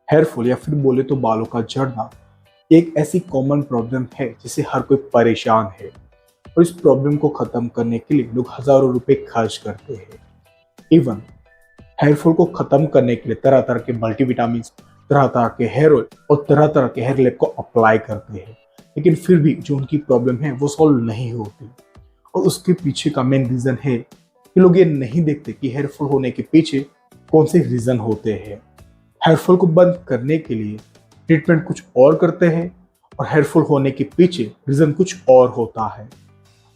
Hair fall या फिर बोले तो बालों का झड़ना एक ऐसी कॉमन प्रॉब्लम है जिसे हर कोई परेशान है। और इस प्रॉब्लम को खत्म करने के लिए लोग हजारों रुपए खर्च करते हैं। इवन हेयर फॉल को खत्म करने के लिए तरह तरह के मल्टीविटामिन, तरह तरह के हेयर ऑयल और तरह तरह के हेयर लैब को अप्लाई करते हैं, लेकिन फिर भी जो उनकी प्रॉब्लम है वो सॉल्व नहीं होती। और उसके पीछे का मेन रीजन है कि लोग ये नहीं देखते कि हेयर फॉल होने के पीछे कौन से रीजन होते हैं। हेयर फॉल को बंद करने के लिए ट्रीटमेंट कुछ और करते हैं और हेयर फॉल होने के पीछे रीजन कुछ और होता है।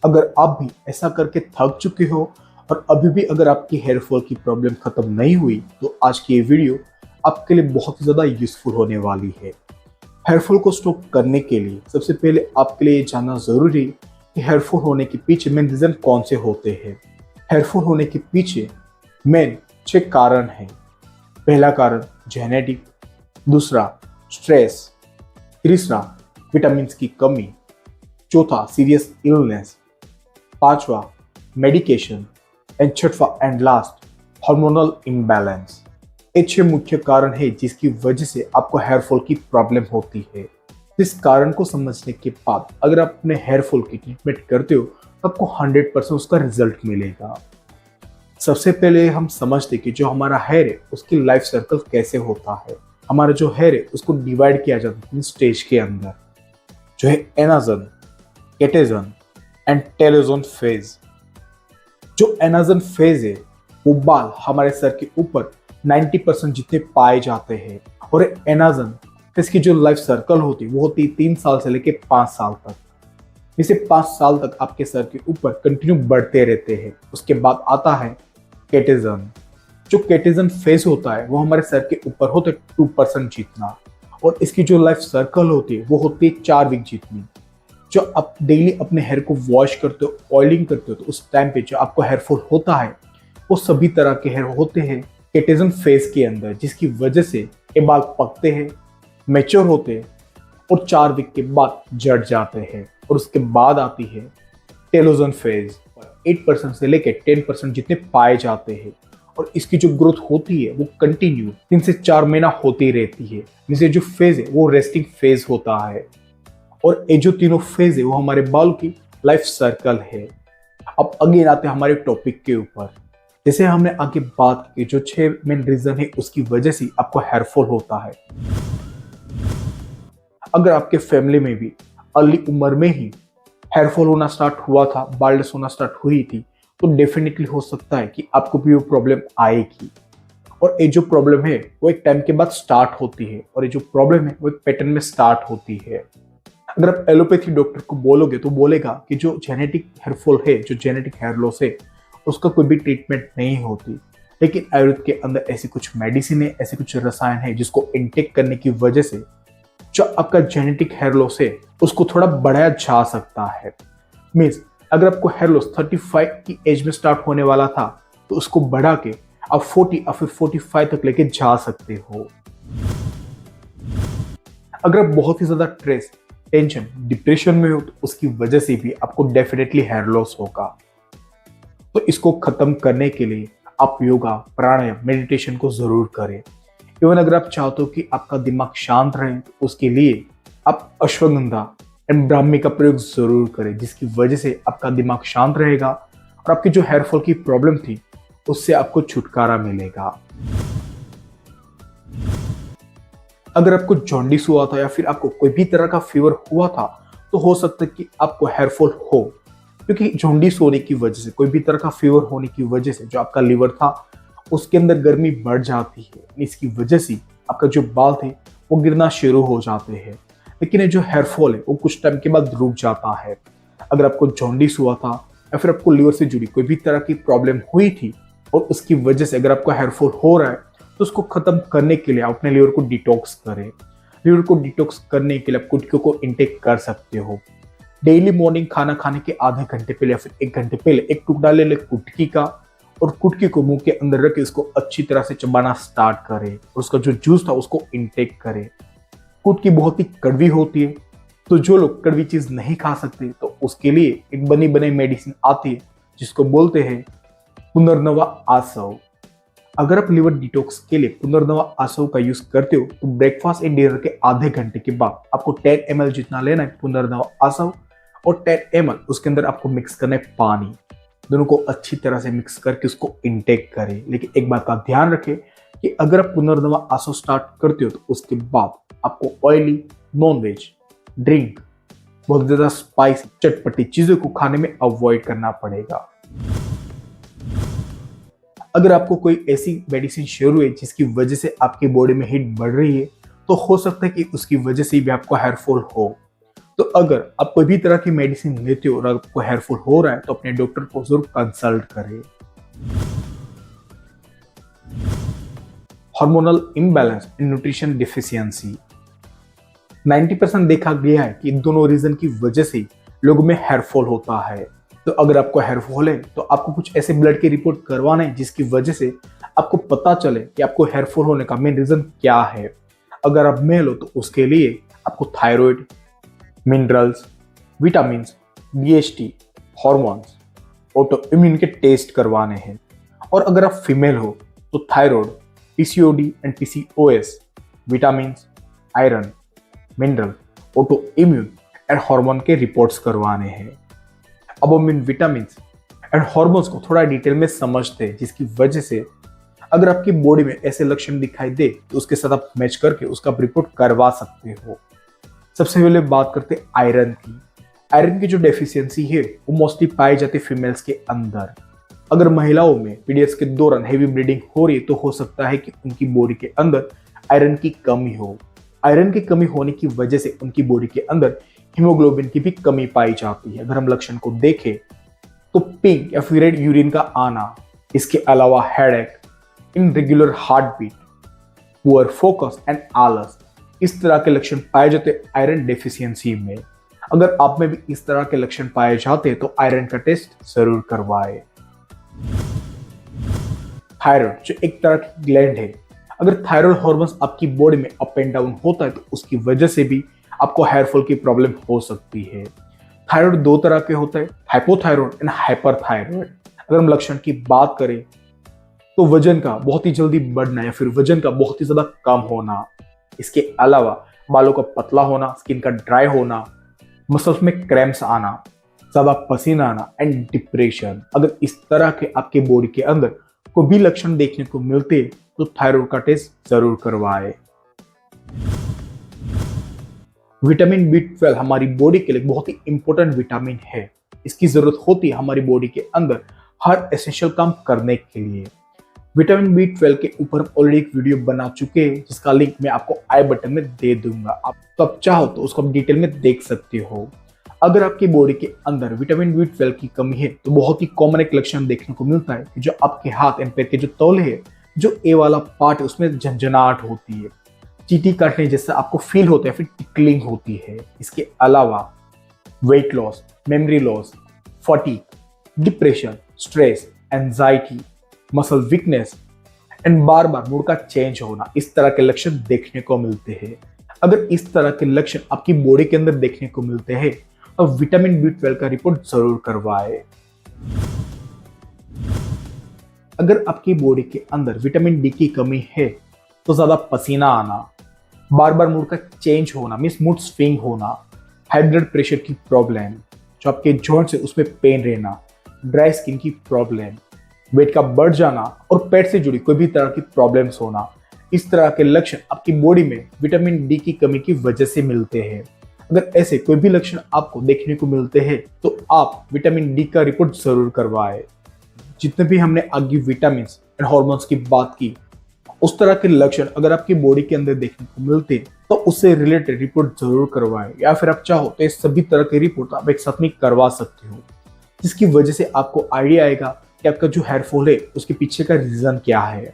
अगर आप भी ऐसा करके थक चुके हो और अभी भी अगर आपकी हेयर फॉल की प्रॉब्लम खत्म नहीं हुई, तो आज की ये वीडियो आपके लिए बहुत ही ज्यादा यूजफुल होने वाली है। हेयर फॉल को स्टॉप करने के लिए सबसे पहले आपके लिए ये जानना जरूरी है कि हेयर फॉल होने के पीछे मेन रीजन कौन से होते हैं। हेयर फॉल होने के पीछे मेन 6 कारण हैं। पहला कारण जेनेटिक, दूसरा स्ट्रेस, तीसरा विटामिन की कमी, चौथा सीरियस इलनेस, पांचवा मेडिकेशन एंड छठवा एंड लास्ट हार्मोनल इम्बैलेंस। ये 6 मुख्य कारण है जिसकी वजह से आपको हेयर फॉल की प्रॉब्लम होती है। इस कारण को समझने के बाद अगर आप अपने हेयर फॉल की ट्रीटमेंट करते हो तो आपको 100% उसका रिजल्ट मिलेगा। सबसे पहले हम समझते कि जो हमारा हेयर है उसकी लाइफ सर्कल कैसे होता है। हमारा जो हेयर है उसको डिवाइड किया जाता है 3 स्टेज के अंदर, जो है एनाजन, केटेजन एंड टेलोजन फेज। जो एनाजन फेज है वो बाल हमारे सर के ऊपर 90% जितने पाए जाते हैं। और एनाजन फेज की जो लाइफ सर्कल होती है वो होती है 3 साल से लेकर 5 साल तक। इसे 5 साल तक आपके सर के ऊपर कंटिन्यू बढ़ते रहते हैं। उसके बाद आता है केटेजन। जो केटेजन फेज होता है वो हमारे सर के ऊपर होते 2% जितना, और इसकी जो लाइफ सर्कल होती है वो होती है 4 वीक जितनी। जो आप डेली अपने हेयर को वॉश करते हो, ऑयलिंग करते हो, तो उस टाइम पे जो आपको हेयर फॉल होता है वो सभी तरह के हेयर होते हैं केटेजन फेज के अंदर, जिसकी वजह से ये बाल पकते हैं, मैच्योर होते हैं और 4 वीक के बाद झड़ जाते हैं। और उसके बाद आती है टेलोजन फेज। 8% से लेकर 10% जितने पाए जाते हैं, और इसकी जो ग्रोथ होती है वो कंटिन्यू 3 से 4 महीना होती रहती है। जिसे जो फेज है वो रेस्टिंग फेज होता है। और ये जो तीनों फेज है वो हमारे बाल की लाइफ सर्कल है। अब अगेन आते हैं हमारे टॉपिक के ऊपर। जैसे हमने आगे बात की, जो 6 मेन रीजन है उसकी वजह से आपको हेयर फॉल होता है। अगर आपके फैमिली में भी अर्ली उम्र में ही हेयर फॉल होना स्टार्ट हुआ था, बाल्डनेस होना स्टार्ट हुई थी, तो डेफिनेटली हो सकता है कि आपको भी वो प्रॉब्लम आएगी। और ये जो प्रॉब्लम है वो एक टाइम के बाद स्टार्ट होती है, और ये जो प्रॉब्लम है वो एक पैटर्न में स्टार्ट होती है। अगर आप एलोपैथी डॉक्टर को बोलोगे तो बोलेगा कि जो जेनेटिक हेयर फॉल है, जो जेनेटिक हेयर लॉस है, उसका कोई भी ट्रीटमेंट नहीं होती। लेकिन आयुर्वेद के अंदर ऐसी कुछ मेडिसिन है, ऐसे कुछ रसायन है जिसको इनटेक करने की वजह से जो आपका जेनेटिक हेयर लॉस है उसको थोड़ा बढ़ाया जा सकता है। मीन्स अगर आपको हेयर लॉस 35 की एज में स्टार्ट होने वाला था तो उसको बढ़ा के आप 40 या फिर 45 तक लेके जा सकते हो। अगर आप बहुत ही ज्यादा स्ट्रेस, टेंशन, डिप्रेशन में हो तो उसकी वजह से भी आपको डेफिनेटली हेयर लॉस होगा। तो इसको खत्म करने के लिए आप योगा, प्राणायाम, मेडिटेशन को जरूर करें। इवन अगर आप चाहते हो कि आपका दिमाग शांत रहे तो उसके लिए आप अश्वगंधा एंड ब्राह्मी का प्रयोग जरूर करें, जिसकी वजह से आपका दिमाग शांत रहेगा और आपकी जो हेयर फॉल की प्रॉब्लम थी उससे आपको छुटकारा मिलेगा। अगर आपको जॉन्डिस हुआ था या फिर आपको कोई भी तरह का फीवर हुआ था तो हो सकता है कि आपको हेयर फॉल हो, क्योंकि जॉन्डिस होने की वजह से, कोई भी तरह का फीवर होने की वजह से जो आपका लिवर था उसके अंदर गर्मी बढ़ जाती है। इसकी वजह से आपका जो बाल थे वो गिरना शुरू हो जाते हैं। लेकिन ये जो हेयर फॉल है वो कुछ टाइम के बाद रुक जाता है। अगर आपको जॉन्डिस हुआ था या फिर आपको लिवर से जुड़ी कोई भी तरह की प्रॉब्लम हुई थी और उसकी वजह से अगर आपको हेयर फॉल हो रहा है तो उसको खत्म करने के लिए आप अपने लिवर को डिटॉक्स करें। लिवर को डिटॉक्स करने के लिए आप कुटकियों को इंटेक कर सकते हो। डेली मॉर्निंग खाना खाने के आधे घंटे पहले या फिर 1 घंटे पहले एक टुकड़ा ले ले कुटकी का, और कुटकी को मुंह के अंदर रख के इसको अच्छी तरह से चबाना स्टार्ट करें और उसका जो जूस था उसको इंटेक करें। कुटकी बहुत ही कड़वी होती है, तो जो लोग कड़वी चीज नहीं खा सकते तो उसके लिए एक बनी बनाई मेडिसिन आती है जिसको बोलते हैं पुनर्नवा आसव। अगर आप लिवर डिटॉक्स के लिए पुनर्नवा आसव का यूज करते हो तो ब्रेकफास्ट एंड डिनर के आधे घंटे के बाद आपको 10 ml जितना लेना है पुनर्नवा आसव, और 10 ml उसके अंदर आपको मिक्स करना है पानी। दोनों को अच्छी तरह से मिक्स करके उसको इनटेक करें। लेकिन एक बात का ध्यान रखें कि अगर आप पुनर्नवा आसव स्टार्ट करते हो तो उसके बाद आपको ऑयली, नॉन वेज ड्रिंक, बहुत ज्यादा स्पाइसी चटपटी चीजों को खाने में अवॉइड करना पड़ेगा। अगर आपको कोई ऐसी मेडिसिन शुरू हुई जिसकी वजह से आपकी बॉडी में हीट बढ़ रही है तो हो सकता है कि उसकी वजह से भी आपको हेयरफॉल हो। तो अगर आप कोई भी तरह की मेडिसिन लेते हो और आपको हेयरफॉल हो रहा है तो अपने डॉक्टर को जरूर कंसल्ट करें। Hormonal imbalance and nutrition deficiency, 90% देखा गया है कि इन दोनों रीजन की वजह से लोगों में हेयरफॉल होता है। तो अगर आपको हेयरफॉल है तो आपको कुछ ऐसे ब्लड की रिपोर्ट करवाना है जिसकी वजह से आपको पता चले कि आपको हेयरफॉल होने का मेन रीजन क्या है। अगर आप मेल हो तो उसके लिए आपको thyroid, minerals, vitamins, DHT, hormones, auto immune के टेस्ट करवाने हैं। और अगर आप फीमेल हो तो thyroid, PCOD and PCOS, vitamins, iron, mineral, auto immune and hormone के रिपोर्ट्स करवाने हैं। अब हम इन विटामिन्स एंड हॉर्मोन्स को थोड़ा डिटेल में समझते हैं, जिसकी वजह से अगर आपकी बॉडी में ऐसे लक्षण दिखाई दे तो उसके साथ आप मैच करके उसका रिपोर्ट करवा सकते हो। सबसे पहले बात करते हैं आयरन की। आयरन की जो डेफिशिएंसी है वो मोस्टली पाई जाती है फीमेल्स के अंदर। अगर महिलाओं में पीरियड्स के दौरान हेवी ब्लीडिंग हो रही है तो हो सकता है कि उनकी बॉडी के अंदर आयरन की कमी हो। आयरन की कमी होने की वजह से उनकी बॉडी के अंदर हीमोग्लोबिन की भी कमी पाई जाती है। अगर हम लक्षण को देखें तो पिंक या फिर रेड यूरिन का आना, इसके अलावा headache, irregular heart beat, poor focus and आलस, इस तरह के लक्षण पाए जाते हैं आयरन डेफिशिएंसी में। अगर आप में भी इस तरह के लक्षण पाए जाते हैं तो आयरन का टेस्ट जरूर करवाएं। थायराइड जो एक तरह की ग्लैंड है, अगर थायराइड हार्मोन्स आपकी बॉडी में अप एंड डाउन होता है तो उसकी वजह से भी आपको हेयरफॉल की प्रॉब्लम हो सकती है। थायराइड दो तरह के होते हैं, हाइपोथायराइड एंड हाइपरथायराइड। अगर हम लक्षण की बात करें तो वजन का बहुत ही जल्दी बढ़ना या फिर वजन का बहुत ही ज्यादा कम होना, इसके अलावा बालों का पतला होना, स्किन का ड्राई होना, मसल्स में क्रैम्प्स आना, ज्यादा पसीना आना एंड डिप्रेशन। अगर इस तरह के आपके बॉडी के अंदर कोई भी लक्षण देखने को मिलते तो थायराइड का टेस्ट जरूर करवाएं। विटामिन बी12 हमारी बॉडी के लिए बहुत ही इंपॉर्टेंट विटामिन है। इसकी जरूरत होती है हमारी बॉडी के अंदर हर एसेंशियल काम करने के लिए। विटामिन बी12 के ऊपर हम ऑलरेडी एक वीडियो बना चुके हैं जिसका लिंक मैं आपको आई बटन में दे दूंगा। आप तब चाहो तो उसको आप डिटेल में देख सकते हो। अगर आपकी बॉडी के अंदर विटामिन बी12 की कमी है तो बहुत ही कॉमन एक लक्षण देखने को मिलता है कि जो आपके हाथ एंड पैर के जो तौले है, जो ए वाला पार्ट है उसमें झंझनाहट होती है, चींटी काटने जैसा आपको फील होता है, फिर टिकलिंग होती है। इसके अलावा weight loss, memory loss, fatigue, depression, stress, anxiety, muscle weakness and bar bar mood का चेंज होना, इस तरह के लक्षण देखने को मिलते हैं। अगर इस तरह के लक्षण आपकी बॉडी के अंदर देखने को मिलते हैं तो विटामिन बी12 का रिपोर्ट जरूर करवाएं। अगर आपकी बॉडी के अंदर विटामिन डी की कमी है तो ज्यादा पसीना आना, बार बार मूड का चेंज होना, मीन्स मूड स्विंग होना, हाई ब्लड प्रेशर की प्रॉब्लम, जो आपके जॉइंट्स है उसमें पेन रहना, ड्राई स्किन की प्रॉब्लम, वेट का बढ़ जाना और पेट से जुड़ी कोई भी तरह की प्रॉब्लम्स होना, इस तरह के लक्षण आपकी बॉडी में विटामिन डी की कमी की वजह से मिलते हैं। अगर ऐसे कोई भी लक्षण आपको देखने को मिलते हैं तो आप विटामिन डी का रिपोर्ट जरूर करवाएं। जितने भी हमने आगे विटामिन एंड हॉर्मोन्स की बात की, उस तरह के लक्षण अगर आपकी बॉडी के अंदर देखने को मिलते हैं तो उससे रिलेटेड रिपोर्ट जरूर करवाएं। या फिर आप चाहो तो ये सभी तरह के रिपोर्ट आप एक साथ में करवा सकते हो, जिसकी वजह से आपको आइडिया आएगा कि आपका जो हेयरफॉल है उसके पीछे का रीजन क्या है।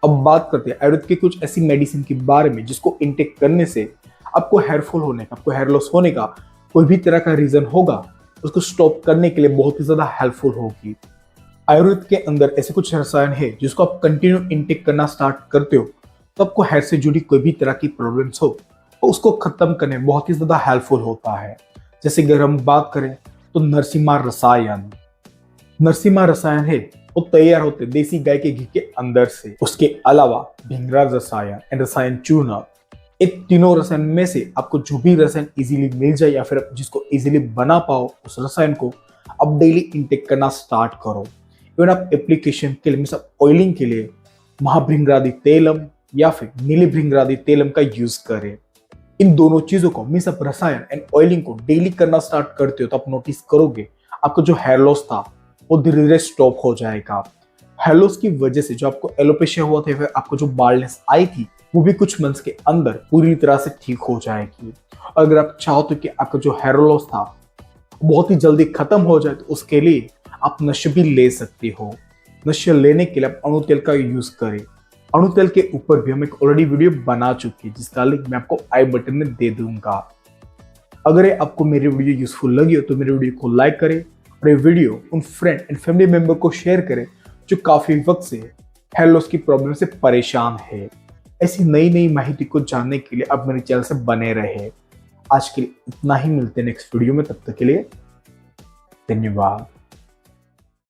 अब बात करते हैं आयुर्वेद की कुछ ऐसी मेडिसिन के बारे में जिसको इनटेक करने से आपको हेयरफॉल होने का, आपको हेयर लॉस होने का कोई भी तरह का रीजन होगा, उसको स्टॉप करने के लिए बहुत ही ज्यादा हेल्पफुल होगी। आयुर्वेद के अंदर ऐसे कुछ रसायन है जिसको आप कंटिन्यू इनटेक करना स्टार्ट करते हो तो आपको हेयर से जुड़ी कोई भी तरह की प्रॉब्लम्स हो तो उसको खत्म करने में बहुत ही ज्यादा हेल्पफुल होता है। जैसे अगर हम बात करें तो नरसिम्हा रसायन है वो तैयार होते देसी गाय के घी के अंदर से। उसके अलावा भिंगराज रसायन एंड रसायन चूर्ण, इन तीनों रसायन में से आपको जो भी रसायन इजीली मिल जाए या फिर आप जिसको इजीली बना पाओ, उस रसायन को आप डेली इंटेक करना स्टार्ट करो। इवन आप एप्लीकेशन के लिए मीन्स ऑयलिंग के लिए महाभृंगरादि तेलम या फिर नीली भृंगरादि तेलम का यूज करें। इन दोनों चीजों को मीन्स आप रसायन एंड ऑयलिंग को डेली करना स्टार्ट करते हो तो आप नोटिस करोगे आपका जो हेयर लॉस था वो धीरे धीरे स्टॉप हो जाएगा। हेयर लॉस की वजह से जो आपको एलोपेशिया हुआ था, फिर आपको जो बाल्डनेस आई थी, वो भी कुछ मंथ्स के अंदर पूरी तरह से ठीक हो जाएगी। और अगर आप चाहते हो कि आपका जो हेयर लॉस था बहुत ही जल्दी खत्म हो जाए तो उसके लिए आप नशे भी ले सकते हो। नशे लेने के लिए आप अणु तेल का यूज करें। अणु तेल के ऊपर भी हम एक ऑलरेडी वीडियो बना चुकी है जिसका लिंक मैं आपको आई बटन में दे दूंगा। अगर आपको मेरी वीडियो यूजफुल लगी हो तो मेरी वीडियो को लाइक करें और ये वीडियो उन फ्रेंड एंड फैमिली मेंबर को शेयर करें जो काफी वक्त से हेयर लॉस की प्रॉब्लम से परेशान है। ऐसी नई नई माहिती को जानने के लिए आप मेरे चैनल से बने रहे। आज के लिए इतना ही, मिलते हैं नेक्स्ट वीडियो में, तब तक के लिए धन्यवाद।